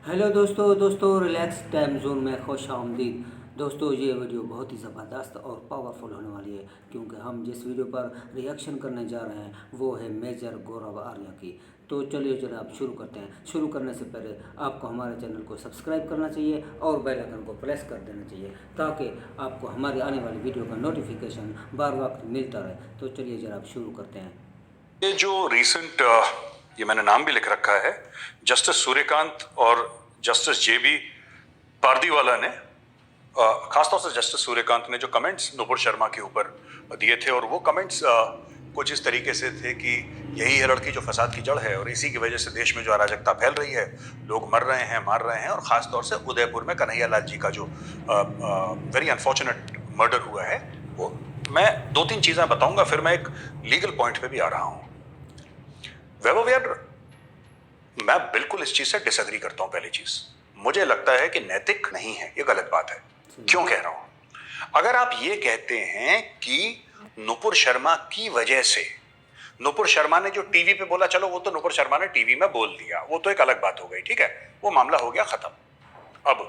Hello दोस्तों relax time zone में खुश आमदीद। दोस्तों ये वीडियो बहुत ही ज़बरदस्त और पावरफुल होने वाली है, क्योंकि हम जिस वीडियो पर रिएक्शन करने जा रहे हैं वो है मेजर गौरव आर्या की। तो चलिए जनाब शुरू करते हैं। शुरू करने से पहले आपको हमारे चैनल को सब्सक्राइब करना चाहिए और बेल आइकन को प्रेस कर देना चाहिए, ताकि आपको हमारी आने वाली वीडियो का नोटिफिकेशन बार वक्त मिलता रहे। तो चलिए जनाब शुरू करते हैं। ये जो रिसेंट ये मैंने नाम भी लिख रखा है, जस्टिस सूर्यकांत और जस्टिस जेबी पारदीवाला ने खासतौर से जस्टिस सूर्यकांत ने जो कमेंट्स नुपुर शर्मा के ऊपर दिए थे, और वो कमेंट्स कुछ इस तरीके से थे कि यही है लड़की जो फसाद की जड़ है और इसी की वजह से देश में जो अराजकता फैल रही है, लोग मर रहे हैं, मार रहे हैं, और खासतौर से उदयपुर में कन्हैया लाल जी का जो वेरी अनफॉर्चुनेट मर्डर हुआ है, वो मैं दो तीन चीजें बताऊंगा, फिर मैं एक लीगल पॉइंट पे भी आ रहा हूं। वैभव यार, मैं बिल्कुल इस चीज से डिसएग्री करता हूं। पहली चीज, मुझे लगता है कि नैतिक नहीं है, ये गलत बात है। क्यों कह रहा हूं? अगर आप ये कहते हैं कि नुपुर शर्मा की वजह से, नुपुर शर्मा ने जो टीवी पे बोला, चलो वो तो नुपुर शर्मा ने टीवी में बोल दिया, वो तो एक अलग बात हो गई, ठीक है, वो मामला हो गया खत्म। अब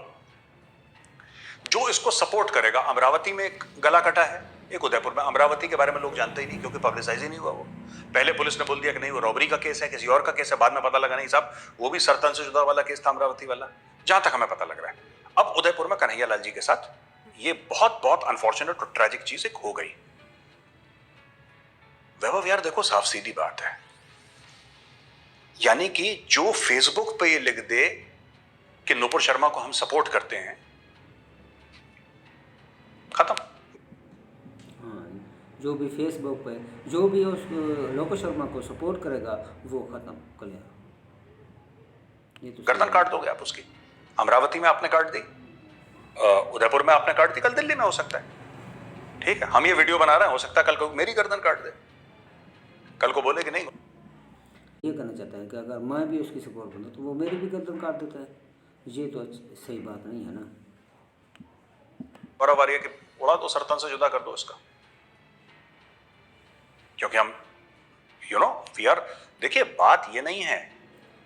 जो इसको सपोर्ट करेगा, अमरावती में एक गला कटा है, एक उदयपुर में। अमरावती के बारे में लोग जानते ही नहीं, क्योंकि पब्लिसाइज ही नहीं हुआ वो। पहले पुलिस ने बोल दिया कि नहीं वो रॉबरी का केस है, किसी और का केस है, बाद में पता लगा नहीं साहब वो भी सरतन से जुदा वाला केस था, अमरावती वाला, जहां तक हमें पता लग रहा है। अब उदयपुर में कन्हैया लाल जी के साथ ये बहुत बहुत अनफॉर्चुनेट और ट्रेजिक चीज एक हो गई। वैभव यार देखो, साफ सीधी बात है, यानी कि जो फेसबुक पे ये लिख दे कि नुपुर शर्मा को हम सपोर्ट करते हैं, खत्म। हाँ, जो भी फेसबुक पे जो भी उस लोकेश शर्मा को सपोर्ट करेगा वो ख़त्म क्लियर। ये तो गर्दन काट दोगे आप उसकी। अमरावती में आपने काट दी, उदयपुर में आपने काट दी, कल दिल्ली में हो सकता है, ठीक है। हम ये वीडियो बना रहे हैं, हो सकता है कल को मेरी गर्दन काट दे, कल को बोले कि नहीं। ये कहना चाहता है कि अगर मैं भी उसकी सपोर्ट करूँ तो वो मेरी भी गर्दन काट देता है। ये तो सही बात नहीं है ना। बराबर है कि उड़ा दो, सरतन से जुदा कर दो इसका, क्योंकि हम वी आर, देखिए बात ये नहीं है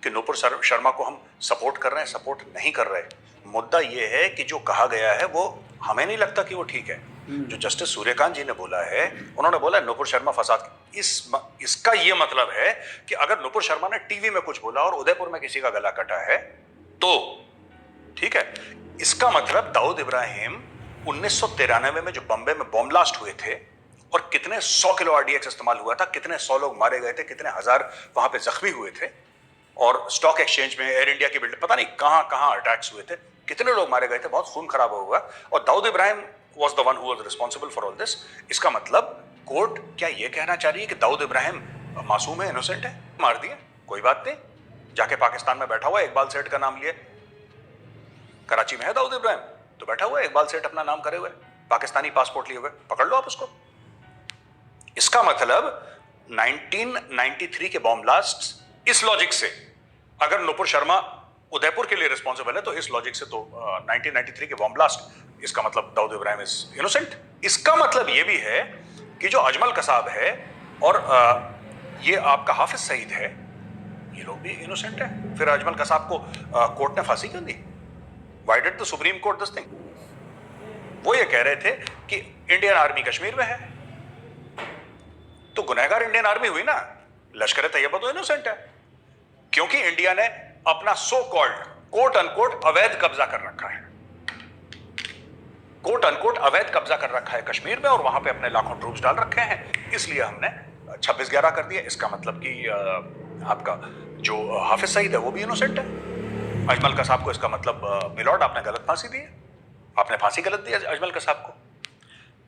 कि नुपुर शर्मा को हम सपोर्ट कर रहे हैं, सपोर्ट नहीं कर रहे। मुद्दा ये है कि जो कहा गया है वो हमें नहीं लगता कि वो ठीक है। जो जस्टिस सूर्यकांत जी ने बोला है, उन्होंने बोला नुपुर शर्मा फसाद, इसका ये मतलब है कि अगर नुपुर शर्मा ने टीवी में कुछ बोला और उदयपुर में किसी का गला कटा है तो ठीक है, इसका मतलब दाऊद इब्राहिम 1993 में जो बम्बे में बॉम्ब ब्लास्ट हुए थे और कितने 100 किलो आरडीएक्स इस्तेमाल हुआ था, कितने 100 लोग मारे गए थे, कितने हजार वहां पे जख्मी हुए थे, और स्टॉक एक्सचेंज में एयर इंडिया की बिल्डिंग, पता नहीं कहां कहां अटैक्स हुए थे, कितने लोग मारे गए थे, बहुत खून खराब हुआ, और Dawood Ibrahim was the one who was responsible for all this. इसका मतलब कोर्ट क्या यह कहना चाह रही है कि दाऊद इब्राहिम मासूम है, इनोसेंट है, मार दिए, कोई बात नहीं, जाके पाकिस्तान में बैठा हुआ इकबाल सेठ का नाम लिए, कराची में है दाऊद इब्राहिम तो बैठा हुआ है इकबाल सेठ अपना नाम करे हुए, पाकिस्तानी पासपोर्ट लिए हुए, पकड़ लो आप उसको। इसका मतलब 1993 के बॉम्ब ब्लास्ट, इस लॉजिक से अगर नुपुर शर्मा उदयपुर के लिए रिस्पॉन्सिबल है तो इस लॉजिक से तो 1993 के बॉम्ब ब्लास्ट, इसका मतलब दाऊद इब्राहिम इज इनोसेंट। इसका मतलब यह भी है कि जो अजमल कसाब है और ये आपका हाफिज सईद है, ये लोग भी इनोसेंट है। फिर अजमल कसाब को कोर्ट ने फांसी क्यों दी? Why did the supreme court this thing? वो ये कह रहे थे कि इंडियन आर्मी कश्मीर में है, तो गुनहगार इंडियन आर्मी हुई ना, लश्कर तैयबा तो इनोसेंट है, क्योंकि इंडिया ने अपना सो कॉल्ड कोट अनकोट अवैध कब्जा कर रखा है, कोट अनकोट अवैध कब्जा कर रखा है कश्मीर में, और वहां पे अपने लाखों ट्रूप्स डाल रखे हैं, इसलिए हमने 26/11 कर दिया। इसका मतलब कि आपका जो हाफिज सईद है वो भी इनोसेंट है। अजमल कसाब को इसका मतलब मिलॉर्ड आपने गलत फांसी दी है, आपने फांसी गलत दी अजमल कसाब को।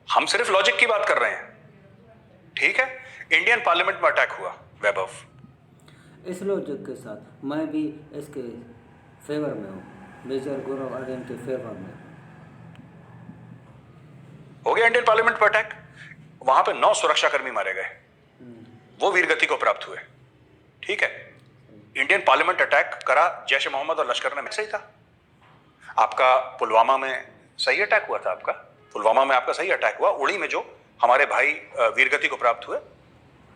हम सिर्फ लॉजिक की बात कर रहे हैं, ठीक है। इंडियन पार्लियामेंट में अटैक हुआ, वैभव, इस लॉजिक के साथ मैं भी इसके फेवर में हूँ, मेजर गौरव आर्या के फेवर में। हो गया इंडियन पार्लियामेंट पर अटैक, वहां पे 9 सुरक्षाकर्मी मारे गए, वो वीरगति को प्राप्त हुए, ठीक है। इंडियन पार्लियामेंट अटैक करा जैश ए मोहम्मद और लश्कर ने, सही था। आपका पुलवामा में सही अटैक हुआ था, आपका पुलवामा में आपका सही अटैक हुआ, उड़ी में जो हमारे भाई वीरगति को प्राप्त हुए,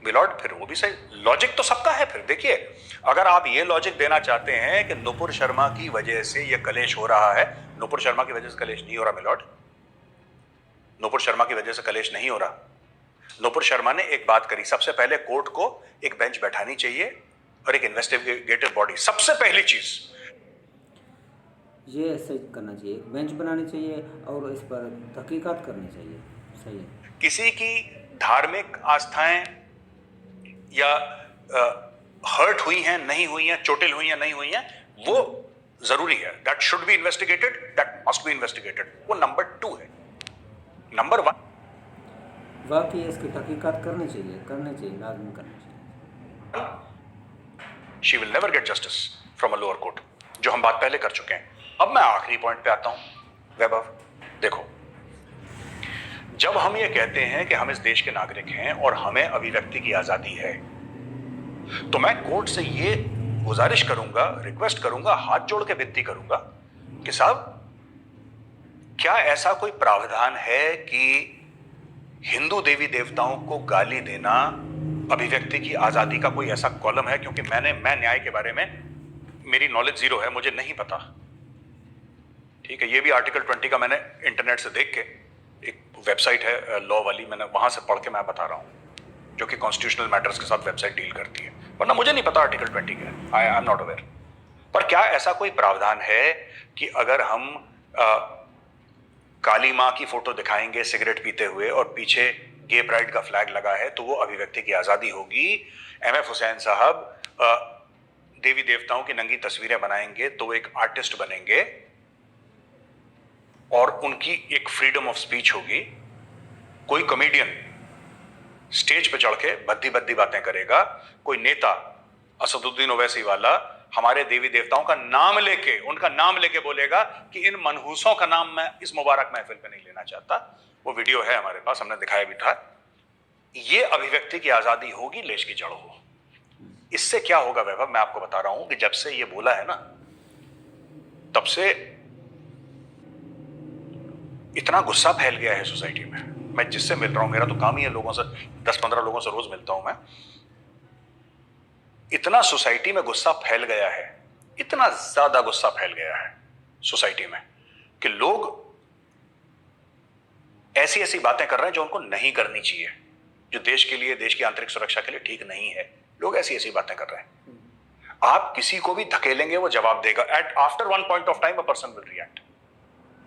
मिलॉर्ड फिर वो भी सही, लॉजिक तो सबका है। फिर देखिए, अगर आप ये लॉजिक देना चाहते हैं कि नुपुर शर्मा की वजह से ये कलेश हो रहा है, नुपुर शर्मा की वजह से कलेश नहीं हो रहा मिलॉर्ड, नुपुर शर्मा की वजह से कलेश नहीं हो रहा। नुपुर शर्मा ने एक बात करी, सबसे पहले कोर्ट को एक बेंच बैठानी चाहिए और एक इन्वेस्टिगेटिव बॉडी, सबसे पहली चीज ये ऐसे करना चाहिए, एक बेंच बनानी चाहिए और इस पर तहकीकात करनी चाहिए। सही है। किसी की धार्मिक आस्थाएं या हर्ट हुई हैं, नहीं हुई हैं, चोटिल हुई हैं, नहीं हुई हैं, वो जरूरी है, that should be investigated, that must be investigated. वो नंबर 2 है। नंबर 1, वाकई इसकी तहकीकात करनी चाहिए, लाजमी करनी चाहिए। She will never get justice from a lower court, जो हम बात पहले कर चुके हैं। अब मैं आखिरी पॉइंट पे आता हूं। वैभव देखो, जब हम ये कहते हैं कि हम इस देश के नागरिक हैं और हमें अभिव्यक्ति की आजादी है, तो मैं कोर्ट से ये गुजारिश करूंगा, रिक्वेस्ट करूंगा, हाथ जोड़ के विनती करूंगा कि साहब, क्या ऐसा कोई प्रावधान है कि हिंदू देवी देवताओं को गाली देना अभिव्यक्ति की आजादी का कोई ऐसा कॉलम है? क्योंकि मैं न्याय के बारे में मेरी नॉलेज जीरो है, मुझे नहीं पता। ठीक है, ये भी आर्टिकल 20 का मैंने इंटरनेट से देख के, एक वेबसाइट है लॉ वाली, मैंने वहां से पढ़ के मैं बता रहा हूं, जो कि कॉन्स्टिट्यूशनल मैटर्स के साथ वेबसाइट डील करती है, वरना मुझे नहीं पता आर्टिकल 20 क्या है, आई एम नॉट अवेयर। पर क्या ऐसा कोई प्रावधान है कि अगर हम काली माँ की फोटो दिखाएंगे सिगरेट पीते हुए और पीछे गे प्राइड का फ्लैग लगा है, तो वो अभिव्यक्ति की आजादी होगी? एमएफ हुसैन साहब देवी देवताओं की नंगी तस्वीरें बनाएंगे तो वो एक आर्टिस्ट बनेंगे और उनकी एक फ्रीडम ऑफ स्पीच होगी। कोई कॉमेडियन स्टेज पे चढ़ के भद्दी भद्दी बातें करेगा, कोई नेता असदुद्दीन ओवैसी वाला हमारे देवी देवताओं का नाम लेके, उनका नाम लेके बोलेगा कि इन मनहूसों का नाम मैं इस मुबारक महफिल पे नहीं लेना चाहता। वो वीडियो है हमारे पास, हमने दिखाया भी था। ये अभिव्यक्ति की आजादी होगी, लेश की जड़ हो। इससे क्या होगा वैभव, मैं आपको बता रहा हूं कि जब से ये बोला है ना, तब से इतना गुस्सा फैल गया है सोसाइटी में। मैं जिससे मिल रहा हूं, मेरा तो काम ही है लोगों से, 10-15 लोगों से रोज मिलता हूं मैं, इतना सोसाइटी में गुस्सा फैल गया है, इतना ज्यादा गुस्सा फैल गया है सोसाइटी में कि लोग ऐसी ऐसी बातें कर रहे हैं जो उनको नहीं करनी चाहिए, जो देश के लिए, देश की आंतरिक सुरक्षा के लिए ठीक नहीं है। लोग ऐसी ऐसी बातें कर रहे हैं। आप किसी को भी धकेलेंगे, वो जवाब देगा। At after one point of time a person will react.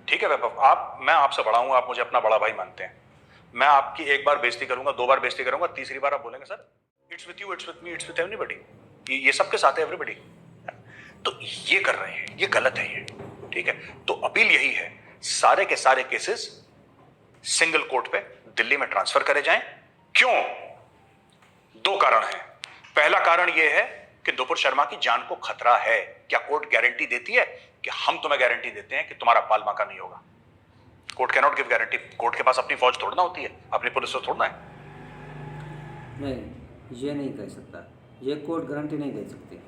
ठीक है वैभव, मैं आपसे बड़ा हूं, आप मुझे अपना बड़ा भाई मानते हैं। मैं आपकी एक बार बेइज्जती करूंगा, 2 बार बेइज्जती करूंगा, तीसरी बार आप बोलेंगे sir it's with you, it's with me, it's with everybody, ये सबके साथ है एवरीबॉडी। तो ये कर रहे हैं, ये गलत है ये। ठीक है, तो अपील यही है, सारे के सारे केसेस सिंगल कोर्ट पे दिल्ली में ट्रांसफर करे जाएं। क्यों? 2 कारण हैं। पहला कारण यह है कि नुपुर शर्मा की जान को खतरा है। क्या कोर्ट गारंटी देती है कि हम तुम्हें गारंटी देते हैं कि तुम्हारा बाल बांका नहीं होगा? Court can not give guarantee. Court के पास अपनी फौज थोड़ना होती है, अपनी पुलिस तो थोड़ना है। नहीं, ये नहीं कह सकता, ये कोर्ट गारंटी नहीं दे सकती।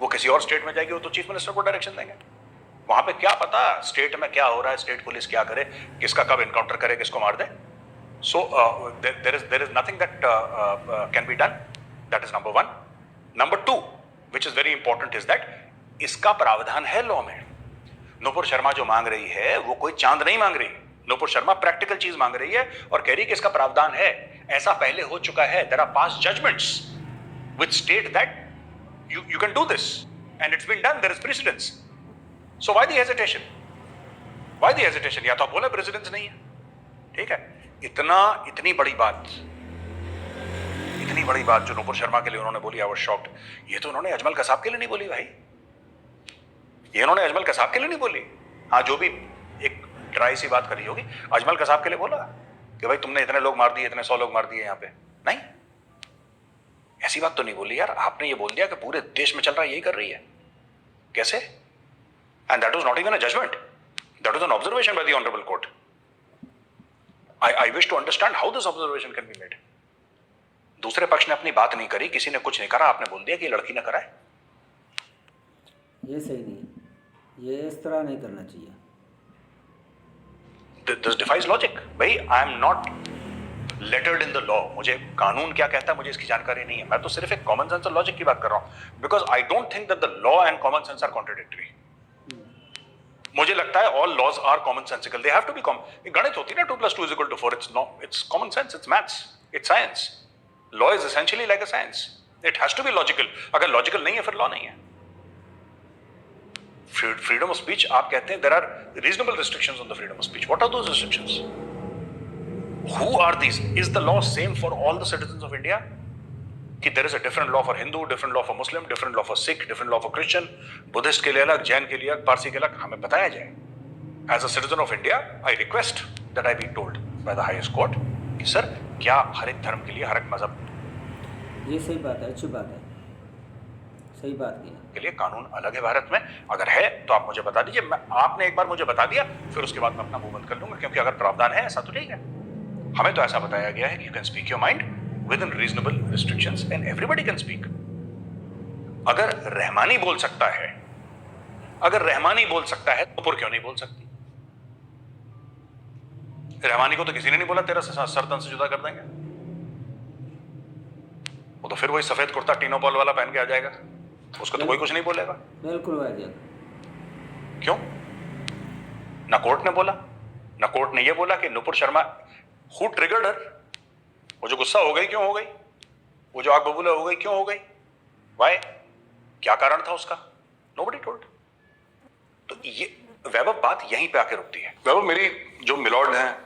वो किसी और स्टेट में जाएगी, वो तो चीफ मिनिस्टर को डायरेक्शन देंगे। वहां पे क्या पता स्टेट में क्या हो रहा है, स्टेट पुलिस क्या करे, किसका कब एनकाउंटर करे, किसको मार दे। So there is nothing that can be done. That is number 1। Number 2 which is very important is that इसका प्रावधान है लॉ में। नुपुर शर्मा जो मांग रही है वो कोई चांद नहीं मांग रही। नुपुर शर्मा प्रैक्टिकल चीज मांग रही है और कह रही है कि इसका प्रावधान है। ऐसा पहले हो चुका है। There are past judgments which state that you can do this and it's been done, there is precedence. So why the hesitation? Why the hesitation? या तो आप बोले प्रेसिडेंस नहीं है। ठीक है, इतनी बड़ी बात जो नुपुर शर्मा के लिए उन्होंने बोली, आई वाज शॉक्ड। ये तो उन्होंने अजमल कसाब के लिए नहीं बोली भाई, ये उन्होंने अजमल कसाब के लिए नहीं बोली। हाँ, जो भी एक ड्राई सी बात करी होगी, अजमल कसाब के लिए बोला कि भाई तुमने इतने लोग मार दिए, इतने 100 लोग मार दिए यहाँ पे। नहीं, ऐसी बात तो नहीं बोली यार। आपने ये बोल दिया कि पूरे देश में चल रहा है, यही कर रही है। कैसे? And that was not even a judgment, that was an observation by the honourable court. I wish to understand how this observation can be made. दूसरे पक्ष ने अपनी बात नहीं करी, किसी ने कुछ नहीं करा, आपने बोल दिया कि ये लड़की ने करा है। ये सही नहीं, ये इस तरह नहीं करना चाहिए। This defies logic. भाई I am not lettered in the law, मुझे कानून क्या कहता है मुझे इसकी जानकारी नहीं है, मैं तो सिर्फ एक कॉमन सेंस और लॉजिक की बात कर रहा हूं, because I don't think that the law and common sense are contradictory. मुझे लगता है all laws are common sensical, they have to be common. गणित होती है ना 2 + 2 = 4, it's common sense, it's maths, it's science. Law is essentially like a science, it has to be logical. अगर logical नहीं है फिर लॉ नहीं है। फ्रीडम ऑफ स्पीच आप कहते हैं there are reasonable restrictions on the freedom of speech, what are those restrictions? Who are these? Is the law same for all the citizens of India? कि there is a different law for Hindu, different law for Muslim, different law for Sikh, different law for Christian, Buddhist के लिए अलग, जैन के लिए अलग, पारसी के अलग, हमें बताया जाए। As a citizen of India, I request that I be told by the highest court कि सर क्या हर एक धर्म के लिए, हर एक मजहब ये सही बात है, अच्छी बात है, सही बात की के लिए कानून अलग है भारत में? अगर है तो आप मुझे बता दीजिए। आपने एक बार मुझे बता दिया, फिर उसके बाद मैं अपना मुंह बंद कर लूंगा, क्योंकि अगर प्रावधान है ऐसा तो ठीक है। हमें तो ऐसा बताया गया है कि you can speak your mind with in reasonable restrictions and everybody can speak. अगर रहमानी बोल सकता है, अगर रहमानी बोल सकता है तो पुर क्यों नहीं बोल सकती? रहमानी को तो किसी ने नहीं बोला तेरा सर तन से जुदा कर देंगे, वो तो फिर वही सफेद कुर्ता टीनो बॉल वाला पहन के आ जाएगा, उसको तो कोई कुछ नहीं बोलेगा। बिल्कुल आ जाएगा। क्यों? ना कोर्ट ने बोला, ना कोर्ट ने ये बोला कि नुपुर शर्मा हु ट्रिगर्ड हर, वो जो गुस्सा हो गई क्यों हो गई, वो जो आग बबूला हो गई क्यों हो गई, वाई, क्या कारण था उसका? Nobody told. तो ये वैभव बात यहीं पे आके रुकती है। वैभव मेरी जो मिलॉर्ड हैं,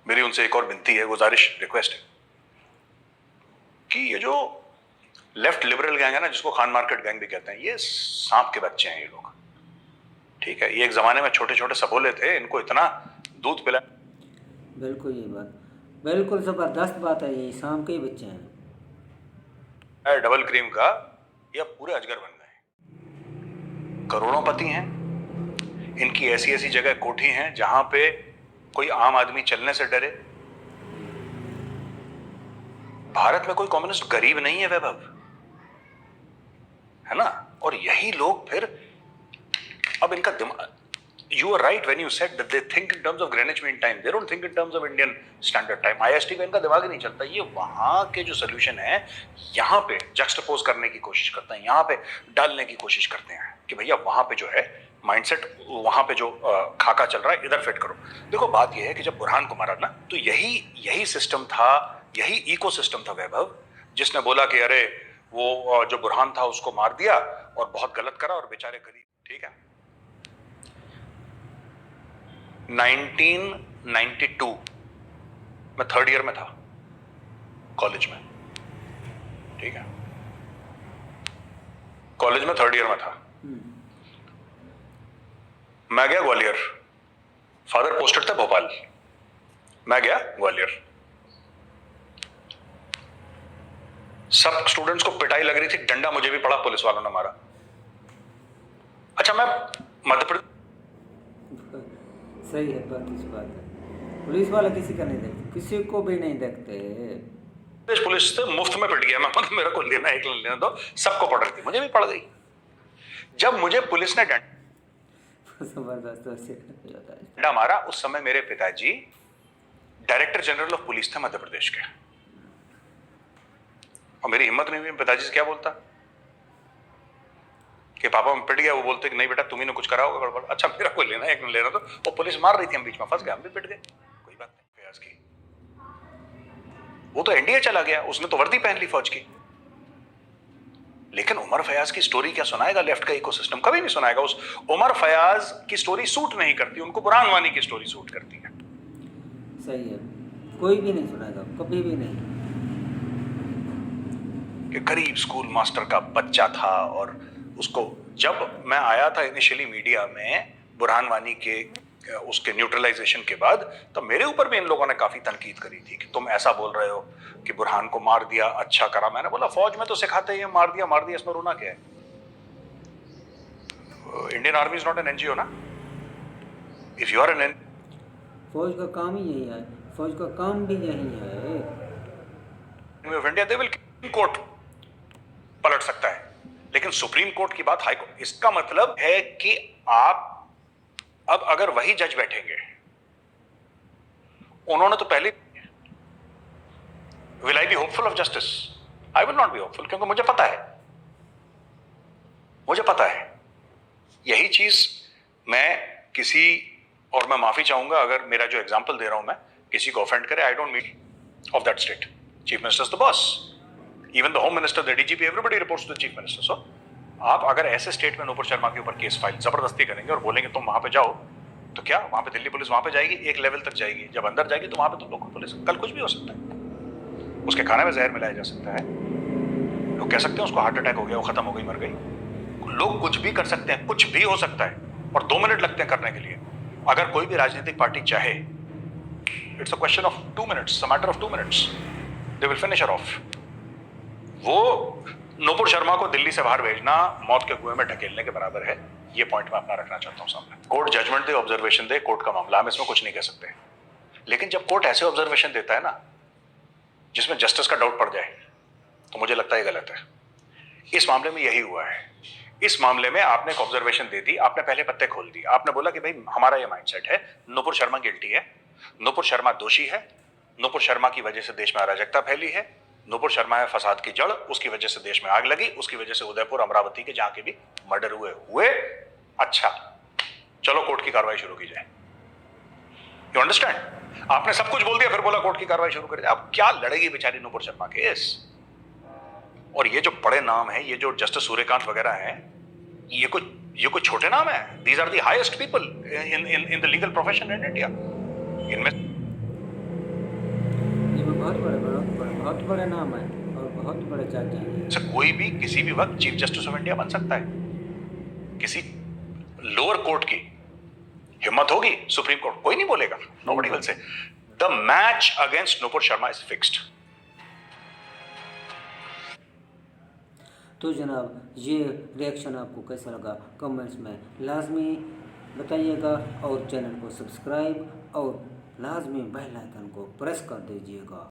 मेरी उनसे एक और विनती है, गुजारिश, रिक्वेस्ट है कि ये जो लेफ्ट लिबरल गैंग है ना, जिसको खान मार्केट गैंग भी कहते हैं, ये सांप के बच्चे हैं ये लोग, ठीक है? ये एक जमाने में छोटे छोटे सबोले थे, इनको इतना दूध पिला। बिल्कुल ये बात बिल्कुल ज़बरदस्त बात है, ये शाम के ही बच्चे हैं डबल क्रीम का, ये अब पूरे अजगर बन गए, करोड़ोंपति हैं, इनकी ऐसी ऐसी जगह कोठी हैं जहां पे कोई आम आदमी चलने से डरे। भारत में कोई कम्युनिस्ट गरीब नहीं है वैभव, है ना? और यही लोग फिर अब इनका दिमाग, you are right when you said that they think in terms of Greenwich Mean Time, they don't think in terms of Indian Standard Time, IST का इनका दिमाग ही नहीं चलता। ये वहां के जो सोल्यूशन है यहाँ पे जक्सटपोज करने की कोशिश करते हैं, यहाँ पे डालने की कोशिश करते हैं कि भैया वहां पे जो है माइंडसेट, वहां पे जो खाका चल रहा है इधर फिट करो। देखो बात यह है कि जब बुरहान को मारा ना, तो यही सिस्टम था, यही इकोसिस्टम था वैभव, जिसने बोला कि अरे वो जो बुरहान था उसको मार दिया और बहुत गलत करा और बेचारे गरीब, ठीक है? 1992 मैं 3rd ईयर में था कॉलेज में, ठीक है? कॉलेज में 3rd ईयर में था, मैं गया ग्वालियर, फादर पोस्टेड थे भोपाल, मैं गया ग्वालियर, सब स्टूडेंट्स को पिटाई लग रही थी, डंडा मुझे भी पड़ा, पुलिस वालों ने मारा। अच्छा मैं मध्य प्रदेश, सही है बात, इस बात है, पुलिस वाला किसी का नहीं देखते, किसी को भी नहीं देखते। पुलिस से मुफ्त में पिट गया मैं, मतलब मेरे को लेना एक लेना दो, सबको पड़ रही थी, मुझे भी पड़ गई। जब मुझे पुलिस ने डंडा मारा, उस समय मेरे पिताजी डायरेक्टर जनरल ऑफ पुलिस थे मध्य प्रदेश के, और मेरी हिम्मत नहीं हुई पिताजी से क्या बोलता कि पापा मैं पिट गया। वो बोलते कि नहीं बेटा तुम्ही ने कुछ करा होगा गड़बड़। अच्छा मेरा कोई लेना एक लेना तो, वो पुलिस मार रही थी, हम बीच में फंस गए, हम भी पिट गए, कोई बात नहीं। फयाज की वो तो एनडीए चला गया, उसने तो वर्दी पहन ली फौज की, लेकिन उमर फयाज की स्टोरी क्या सुनाएगा लेफ्ट का इकोसिस्टम? कभी नहीं सुनाएगा। उस उमर फयाज की स्टोरी सूट नहीं करती, उनको बुरहान वानी की स्टोरी सूट करती है। सही है, कोई भी नहीं सुनाएगा, कभी भी नहीं। कि गरीब स्कूल मास्टर का बच्चा था, और उसको जब मैं आया था इनिशियली मीडिया में बुरहान वानी के उसके न्यूट्रलाइजेशन के बाद, तो मेरे ऊपर भी इन लोगों ने काफी तनकीद करी थी कि तुम ऐसा बोल रहे हो कि बुरहान को मार दिया, अच्छा करा। मैंने बोला फौज में तो सिखाते हैं मार दिया, इसमें रोना क्या है? Indian army is not an NGO ना। इफ यू आर एन, फौज का काम ही यही है, फौज का काम भी यही है। Of India they will court पलट सकता है, लेकिन सुप्रीम कोर्ट की बात हाई कोर्ट। इसका मतलब है कि आप अब अगर वही जज बैठेंगे, उन्होंने तो पहले will I be hopeful of justice? I will not be hopeful, क्योंकि मुझे पता है यही चीज मैं किसी, और मैं माफी चाहूंगा अगर मेरा जो एग्जाम्पल दे रहा हूं मैं किसी को ऑफेंड करे, I don't mean of that state. Chief minister is the boss, even the home minister, the DGP, everybody reports to the chief minister. So आप अगर ऐसे स्टेट में नूपुर शर्मा के ऊपर केस फाइल जबरदस्ती करेंगे और बोलेंगे तुम वहां पे जाओ, तो क्या वहां पे दिल्ली पुलिस वहां पे जाएगी, एक लेवल तक जाएगी, जब अंदर जाएगी तो वहां पे तो लोकल पुलिस, कल कुछ भी हो सकता है, उसके खाने में जहर मिलाया जा सकता है, लोग कह सकते हैं उसको हार्ट अटैक हो गया, वो खत्म हो गई, मर गई, लोग कुछ भी कर सकते हैं, कुछ भी हो सकता है, और 2 मिनट लगते हैं करने के लिए. अगर कोई भी राजनीतिक पार्टी चाहे, it's a question of 2 minutes, a matter of 2 minutes, they will finish her of. वो नूपुर शर्मा को दिल्ली से बाहर भेजना मौत के कुएं में ढकेलने के बराबर है. ये पॉइंट मैं अपना रखना चाहता हूं सामने. कोर्ट जजमेंट दे, ऑब्जर्वेशन दे, कोर्ट का मामला, हम इसमें कुछ नहीं कह सकते. लेकिन जब कोर्ट ऐसे ऑब्जर्वेशन देता है ना जिसमें जस्टिस का डाउट पड़ जाए, तो मुझे लगता है गलत है. इस मामले में यही हुआ है. इस मामले में आपने एक ऑब्जर्वेशन दे दी, आपने पहले पत्ते खोल दी, आपने बोला कि भाई हमारा ये माइंडसेट है, नूपुर शर्मा गिल्टी है, नूपुर शर्मा दोषी है, नूपुर शर्मा की वजह से देश में अराजकता फैली है, नूपुर शर्मा है फसाद की जड़, उसकी वजह से देश में आग लगी, उसकी वजह से उदयपुर, अमरावती के जहां के भी मर्डर हुए. अच्छा, चलो कोर्ट की कार्रवाई शुरू की जाए. You understand? आपने सब कुछ बोल दिया, फिर बोला कोर्ट की कार्रवाई शुरू कर. अब क्या लड़ेगी बेचारी नूपुर शर्मा केस? और ये जो बड़े नाम है, ये जो जस्टिस सूर्यकांत वगैरह हैं, ये कोई छोटे नाम है. These are the highest people in the legal profession in India. इनमें ये बहुत बड़े नाम है और बहुत बड़े जज हैं. से कोई भी किसी भी वक्त चीफ जस्टिस ऑफ इंडिया बन सकता है. किसी लोअर कोर्ट की हिम्मत होगी, सुप्रीम कोर्ट कोई नहीं बोलेगा. Nobody will say the match against Nupur Sharma is fixed. तो जनाब, ये रिएक्शन आपको कैसा लगा कमेंट्स में लाजमी बताइएगा, और चैनल को सब्सक्राइब और लाजमी बेल आइकन को प्रेस कर दीजिएगा.